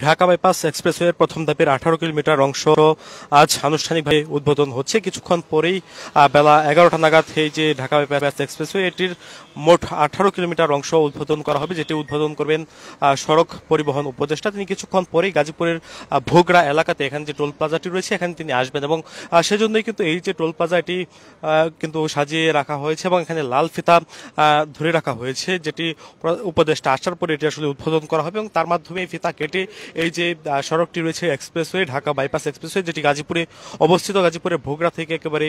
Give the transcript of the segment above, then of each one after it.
Dhaka bypass এক্সপ্রেসওয়ের প্রথম ধাপের 18 kilometre অংশ আজ আনুষ্ঠানিকভাবে উদ্বোধন হচ্ছে। কিছুক্ষণ পরেই বেলা 11টা নাগাদ এই যে ঢাকা বাইপাস এক্সপ্রেসওয়ে এটির মোট 18 কিলোমিটার অংশ উদ্বোধন করা হবে, যেটি উদ্বোধন করবেন সড়ক পরিবহন উপদেষ্টা। তিনি কিছুক্ষণ পরেই গাজীপুরের ভোগড়া এলাকাতে এখানে যে টোল প্লাজাটি রয়েছে এখানে তিনি আসবেন এবং সেজন্যই কিন্তু এই যে টোল প্লাজা এটি কিন্তু সাজিয়ে রাখা হয়েছে এবং এখানে লাল ফিতা ধরে রাখা হয়েছে, যেটি উপদেষ্টা আসার পরে এটি আসলে উদ্বোধন করা হবে এবং তার মাধ্যমে এই ফিতা কেটে এই যে সড়কটি রয়েছে এক্সপ্রেসওয়ে, ঢাকা বাইপাস এক্সপ্রেসওয়ে, যেটি গাজীপুরে অবস্থিত, গাজীপুরের ভোগড়া থেকে একেবারে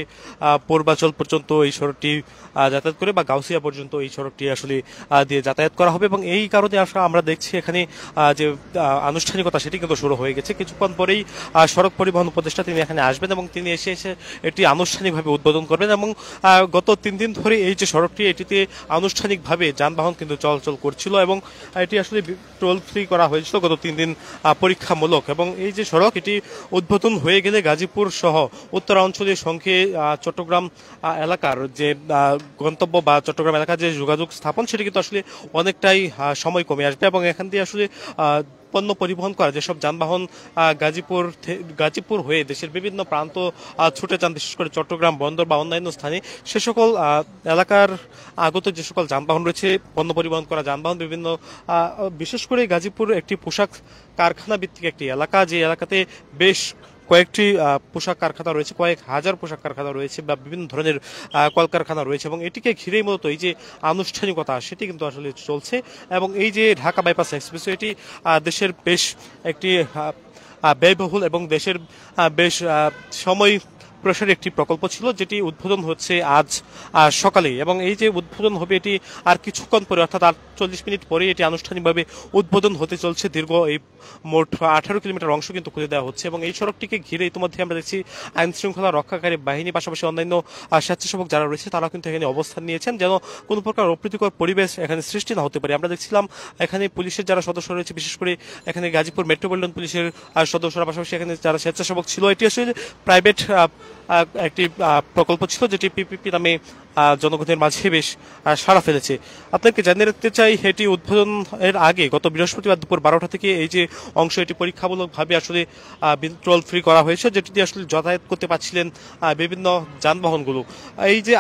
পূর্বাচল পর্যন্ত এই সড়কটি যাতায়াত করে বা গাউসিয়া পর্যন্ত এই সড়কটি আসলে দিয়ে যাতায়াত করা হবে। এবং এই কারণে আসলে আমরা দেখছি এখানে যে আনুষ্ঠানিকতা সেটি কিন্তু শুরু হয়ে গেছে। কিছুক্ষণ পরেই সড়ক পরিবহন উপদেষ্টা তিনি এখানে আসবেন এবং তিনি এসে এটি আনুষ্ঠানিকভাবে উদ্বোধন করবেন। এবং গত 3 দিন ধরে এই যে সড়কটি এটিতে আনুষ্ঠানিকভাবে যানবাহন কিন্তু চলাচল করছিল এবং এটি আসলে টোল ফ্রি করা হয়েছিল গত 3 দিন পরীক্ষামূলক। এবং এই যে সড়ক এটি উদ্বোধন হয়ে গেলে গাজীপুর সহ উত্তরাঞ্চলের সঙ্গে চট্টগ্রাম এলাকার যে গন্তব্য বা চট্টগ্রাম এলাকার যে যোগাযোগ স্থাপন সেটি কিন্তু আসলে অনেকটাই সময় কমে আসবে এবং এখান দিয়ে আসলে পণ্য পরিবহন করা যেসব যানবাহন গাজীপুর হয়ে দেশের বিভিন্ন প্রান্ত ছুটে যান, বিশেষ করে চট্টগ্রাম বন্দর বা অন্যান্য স্থানে, সে সকল এলাকার আগত যে সকল যানবাহন রয়েছে, পণ্য পরিবহন করা যানবাহন বিভিন্ন বিশেষ করে গাজীপুর একটি পোশাক কারখানা ভিত্তিক একটি এলাকা, যে এলাকাতে বেশ কয়েকটি পোশাক কারখানা রয়েছে, কয়েক হাজার পোশাক কারখানা রয়েছে বা বিভিন্ন ধরনের কলকারখানা রয়েছে এবং এটিকে ঘিরেই মূলত এই যে আনুষ্ঠানিকতা সেটি কিন্তু আসলে চলছে। এবং এই যে ঢাকা বাইপাস এক্সপ্রেসওয়ে এটি দেশের বেশ একটি ব্যয়বহুল এবং দেশের বেশ সময় প্রসারের একটি প্রকল্প ছিল, যেটি উদ্বোধন হচ্ছে আজ সকালে। এবং এই যে উদ্বোধন হবে এটি আর কিছুক্ষণ পরে, অর্থাৎ 40 মিনিট পরে এটি আনুষ্ঠানিকভাবে উদ্বোধন হতে চলছে। দীর্ঘ এই মোট 18 কিলোমিটার অংশ কিন্তু খুলে দেওয়া হচ্ছে এবং এই সড়কটিকে ঘিরে ইতিমধ্যে আমরা দেখছি আইন শৃঙ্খলা রক্ষাকারী বাহিনী পাশাপাশি অন্যান্য স্বেচ্ছাসেবক যারা রয়েছে তারা কিন্তু এখানে অবস্থান নিয়েছেন, যেন কোনো প্রকার অপ্রীতিকর পরিবেশ এখানে সৃষ্টি না হতে পারে। আমরা দেখছিলাম এখানে পুলিশের যারা সদস্য রয়েছে, বিশেষ করে এখানে গাজীপুর মেট্রোপলিটন পুলিশের সদস্যরা, পাশাপাশি এখানে যারা স্বেচ্ছাসেবক ছিল, এটি আসলে প্রাইভেট একটি প্রকল্প ছিল যেটি পিপিপি নামে জনগণের মাঝে বেশ সাড়া ফেলেছে। আপনাকে জানিয়ে রাখতে চাই, এটি উদ্বোধনের আগে গত বৃহস্পতিবার দুপুর 12টা থেকে এই যে অংশ এটি পরীক্ষামূলকভাবে আসলে টোল ফ্রি করা হয়েছে, যেটি দিয়ে আসলে যাতায়াত করতে পারছিলেন বিভিন্ন যানবাহনগুলো। এই যে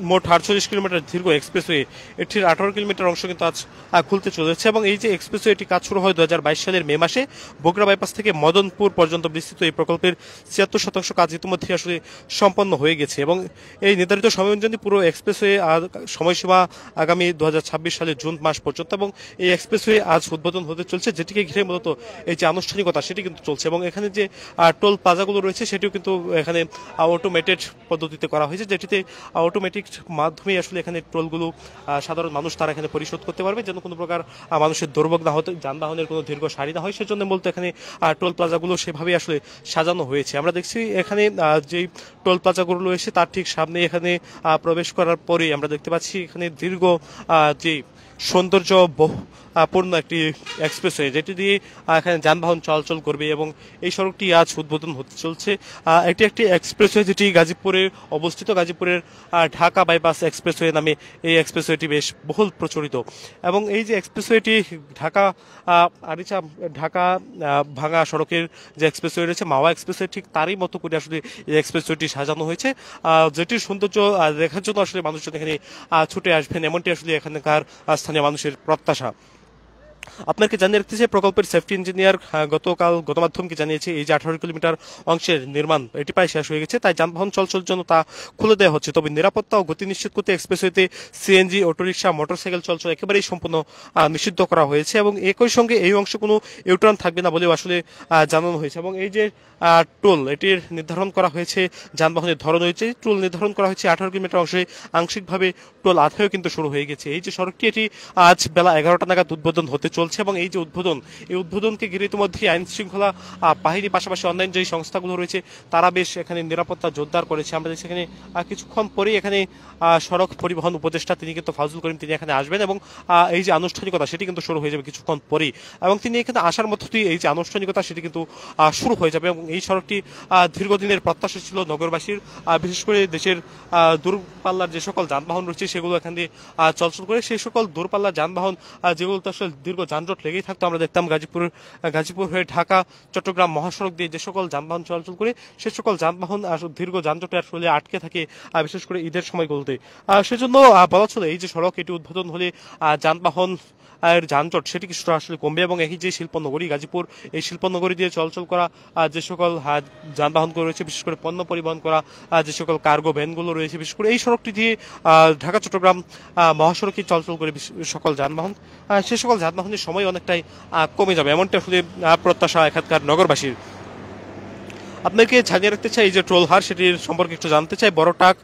মোট 48 কিলোমিটার দীর্ঘ এক্সপ্রেসওয়ে, এটির 18 কিলোমিটার অংশ কিন্তু আজ খুলতে চলেছে এবং এই যে এক্সপ্রেসওয়ে এটি কাজ শুরু হয় 2022 সালের মে মাসে। বগুড়া বাইপাস থেকে মদনপুর পর্যন্ত বিস্তৃত এই প্রকল্পের 76% কাজ ইতিমধ্যে আসলে সম্পন্ন হয়ে গেছে এবং এই নির্ধারিত সময় অনুযায়ী পুরো এক্সপ্রেসওয়ে সময়সীমা আগামী 2026 সালের জুন মাস পর্যন্ত। এবং এই এক্সপ্রেসওয়ে আজ উদ্বোধন হতে চলছে, যেটিকে ঘিরে মূলত এই যে আনুষ্ঠানিকতা সেটি কিন্তু চলছে। এবং এখানে যে টোল প্লাজাগুলো রয়েছে সেটিও কিন্তু এখানে অটোমেটেড পদ্ধতিতে করা হয়েছে, যেটিতে অটোমেটিক মাধ্যমে আসলে এখানে টোলগুলো সাধারণ মানুষ তারা এখানে পরিশোধ করতে পারবে, যেন কোনো প্রকার মানুষের দুর্ভোগ না হতে, যানবাহনের কোনো দীর্ঘ সারি না হয়, সেজন্য মূলত এখানে টোল প্লাজাগুলো সেভাবে আসলে সাজানো হয়েছে। আমরা দেখছি এখানে যেই টোল প্লাজাগুলো রয়েছে তার ঠিক সামনে এখানে প্রবেশ করার পরে আমরা দেখতে পাচ্ছি এখানে দীর্ঘ যে সৌন্দর্য পূর্ণ একটি এক্সপ্রেসওয়ে, যেটি দিয়ে এখানে যানবাহন চলাচল করবে এবং এই সড়কটি আজ উদ্বোধন হতে চলছে। এটি একটি এক্সপ্রেসওয়ে যেটি গাজীপুরে অবস্থিত, গাজীপুরের ঢাকা বাইপাস এক্সপ্রেসওয়ে নামে এই এক্সপ্রেসওয়েটি বেশ বহুল প্রচলিত। এবং এই যে এক্সপ্রেসওয়েটি ঢাকা ভাঙা সড়কের যে এক্সপ্রেসওয়ে রয়েছে মাওয়া এক্সপ্রেসওয়ে, ঠিক তারই মতো করে আসলে এই এক্সপ্রেসওয়েটি সাজানো হয়েছে, যেটির সৌন্দর্য দেখার জন্য আসলে মানুষজন এখানে ছুটে আসবেন, এমনটি আসলে এখানকার স্থানীয় মানুষের প্রত্যাশা। আপনাকে জানিয়ে রাখতে চাই, প্রকল্পের সেফটি ইঞ্জিনিয়ার গণমাধ্যমকে জানিয়েছে এই যে 18 কিলোমিটার অংশের নির্মাণ এটি প্রায় শেষ হয়ে গেছে, তাই যানবাহন চলাচলের জন্য তা খুলে দেওয়া হচ্ছে। তবে নিরাপত্তা ও গতি নিশ্চিত করতে এক্সপ্রেসওয়েতে সিএনজি, অটোরিকশা, মোটরসাইকেল চলাচল একেবারেই সম্পূর্ণ নিষিদ্ধ করা হয়েছে এবং একই সঙ্গে এই অংশে কোনো ইউটার্ন থাকবে না বলেও আসলে জানানো হয়েছে। এবং এই যে টোল এটির নির্ধারণ করা হয়েছে, যানবাহনের ধরন হয়েছে, টোল নির্ধারণ করা হয়েছে 18 কিলোমিটার অংশে, আংশিকভাবে টোল আদায়ও কিন্তু শুরু হয়ে গেছে। এই যে সড়কটি এটি আজ বেলা 11টা নাগাদ উদ্বোধন হতে চলছে এবং এই যে এই উদ্বোধনকে ঘিরে ইতিমধ্যে আইন শৃঙ্খলা বাহিনীর পাশাপাশি অন্যান্য যে সংস্থাগুলো রয়েছে তারা বেশ এখানে নিরাপত্তা জোরদার করেছে। আমরা দেখছি এখানে কিছুক্ষণ পরেই এখানে সড়ক পরিবহন উপদেষ্টা তিনি কিন্তু ফাজুল করিম তিনি এখানে আসবেন এবং এই যে আনুষ্ঠানিকতা সেটি কিন্তু শুরু হয়ে যাবে কিছুক্ষণ পরেই। এবং তিনি এখানে আসার মধ্য দিয়ে এই যে আনুষ্ঠানিকতা সেটি কিন্তু শুরু হয়ে যাবে এবং এই সড়কটি দীর্ঘদিনের প্রত্যাশা ছিল নগরবাসীর, বিশেষ করে দেশের দূরপাল্লার যে সকল যানবাহন রয়েছে সেগুলো এখান দিয়ে চলাচল করে, সেই সকল দূরপাল্লার যানবাহন যেগুলো আসলে দীর্ঘ যানজট লেগেই থাকতো। আমরা দেখতাম গাজীপুর হয়ে ঢাকা চট্টগ্রাম মহাসড়ক দিয়ে যে সকল যানবাহন চলাচল করে সে সকল যানবাহন দীর্ঘ যানজটে আসলে আটকে থাকে, বিশেষ করে ঈদের সময়গুলোতে। সেজন্য বলা চলে এই যে সড়ক এটি উদ্বোধন হলে যানবাহন আর যানজট সেটি কিছুটা আসলে কমবে এবং এই যে শিল্পনগরী গাজীপুর, এই শিল্পনগরী দিয়ে চলাচল করা যে সকল যানবাহনগুলো রয়েছে, বিশেষ করে পণ্য পরিবহন করা যে সকল কার্গো ভ্যানগুলো রয়েছে, বিশেষ করে এই সড়কটি দিয়ে ঢাকা চট্টগ্রাম মহাসড়কে চলাচল করে সকল যানবাহন, সে সকল যানবাহনের সময় অনেকটাই কমে যাবে, এমনটা আসলে প্রত্যাশা এখানকার নগরবাসীর। আপনাকে জানিয়ে রাখতে চাই এই যে ট্রোল হার সেটির সম্পর্কে একটু জানতে চাই। বড় ট্রাক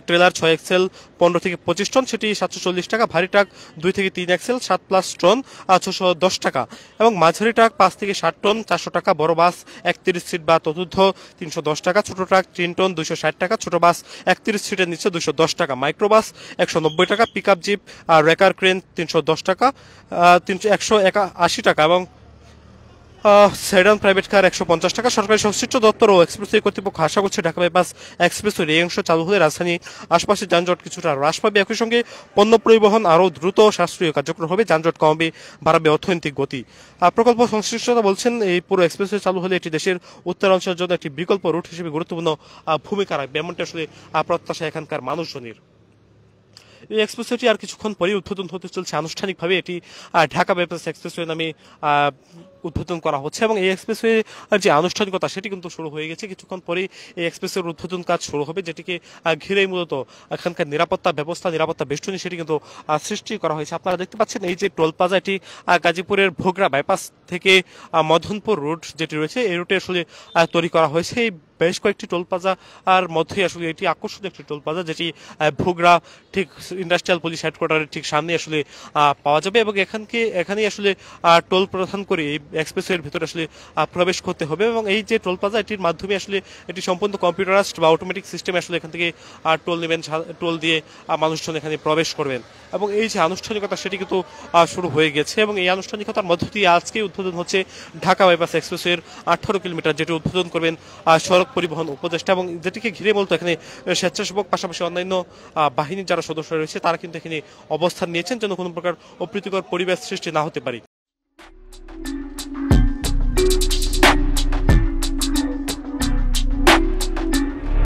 ট্রেলার 6 এক্সেল 15 থেকে 25 টন সেটি 740 টাকা, ভারী ট্রাক 2 থেকে 3 এক্সেল 7+ টন 610 টাকা, এবং মাঝারি ট্রাক 5 থেকে 7 টন 400 টাকা, বড় বাস 31 সিট বা ততোর্ধ্ব 310 টাকা, ছোট ট্রাক 3 টন 260 টাকা, ছোট বাস 31 সিটের নিচে 210 টাকা, মাইক্রোবাস 190 টাকা, পিকআপ জিপ রেকার ক্রেন 310 টাকা 180 টাকা, এবং সেডান প্রাইভেট কার 150 টাকা। সরকারি সংশ্লিষ্ট দপ্তর ও এক্সপ্রেসওয়ে কর্তৃপক্ষ আশা করছে ঢাকা বাইপাস এক্সপ্রেসওয়ের এই অংশ চালু হলে রাজধানী আশপাশের যানজট কিছুটা হ্রাস পাবে। একই সঙ্গে পণ্য পরিবহন আরও দ্রুত সাশ্রয়ী কার্যক্রম হবে, যানজট কমবে, বাড়াবে অর্থনৈতিক গতি। প্রকল্প সংশ্লিষ্টতা বলছেন এই পুরো এক্সপ্রেসওয়ে চালু হলে এটি দেশের উত্তরাঞ্চলের জন্য একটি বিকল্প রুট হিসেবে গুরুত্বপূর্ণ ভূমিকা রাখবে, এমনটা আসলে প্রত্যাশা এখানকার মানুষজনের। এই এক্সপ্রেসওয়েটি আর কিছুক্ষণ পরেই উদ্বোধন হতে চলছে আনুষ্ঠানিকভাবে। এটি ঢাকা বাইপাস এক্সপ্রেসওয়ে নামে উদ্বোধন করা হচ্ছে, এবং এই এক্সপ্রেসওয়ে যে আনুষ্ঠানিকতা সেটি কিন্তু শুরু হয়ে গেছে। কিছুক্ষণ পরেই এই এক্সপ্রেসওয়ের উদ্বোধন কাজ শুরু হবে, যেটিকে ঘিরেই মূলত এখানকার নিরাপত্তা ব্যবস্থা, নিরাপত্তা বেষ্টনী সেটি কিন্তু সৃষ্টি করা হয়েছে। আপনারা দেখতে পাচ্ছেন এই যে টোল প্লাজা, এটি গাজীপুরের ভোগড়া বাইপাস থেকে মদনপুর রুট যেটি রয়েছে এই রুটে আসলে তৈরি করা হয়েছে। এই বেশ কয়েকটি টোল প্লাজা আর মধ্যে আসলে এটি আকর্ষণীয় একটি টোল প্লাজা, যেটি ভোগড়া ঠিক ইন্ডাস্ট্রিয়াল পুলিশ হেডকোয়ার্টারের ঠিক সামনে আসলে পাওয়া যাবে, এবং এখানেই আসলে টোল প্রদান করে এই এক্সপ্রেসওয়ের ভিতরে আসলে প্রবেশ করতে হবে। এবং এই যে টোল প্লাজা এটির মাধ্যমে আসলে এটি সম্পূর্ণ কম্পিউটারাইজড বা অটোমেটিক সিস্টেমে আসলে এখান থেকে টোল নেবেন, টোল দিয়ে মানুষজন এখানে প্রবেশ করবেন, এবং এই যে আনুষ্ঠানিকতা সেটি কিন্তু শুরু হয়ে গেছে। এবং এই আনুষ্ঠানিকতার মধ্য দিয়ে আজকে উদ্বোধন হচ্ছে ঢাকা বাইপাস এক্সপ্রেসওয়ের 18 কিলোমিটার, যেটি উদ্বোধন করবেন সড়ক পরিবহন উপদেষ্টা, এবং যেটিকে ঘিরে মূলত এখানে স্বেচ্ছাসেবক পাশাপাশি অন্যান্য বাহিনীর যারা সদস্য রয়েছে তারা কিন্তু এখানে অবস্থান নিয়েছেন যেন কোনো প্রকার অপ্রীতিকর পরিবেশ সৃষ্টি না হতে পারে।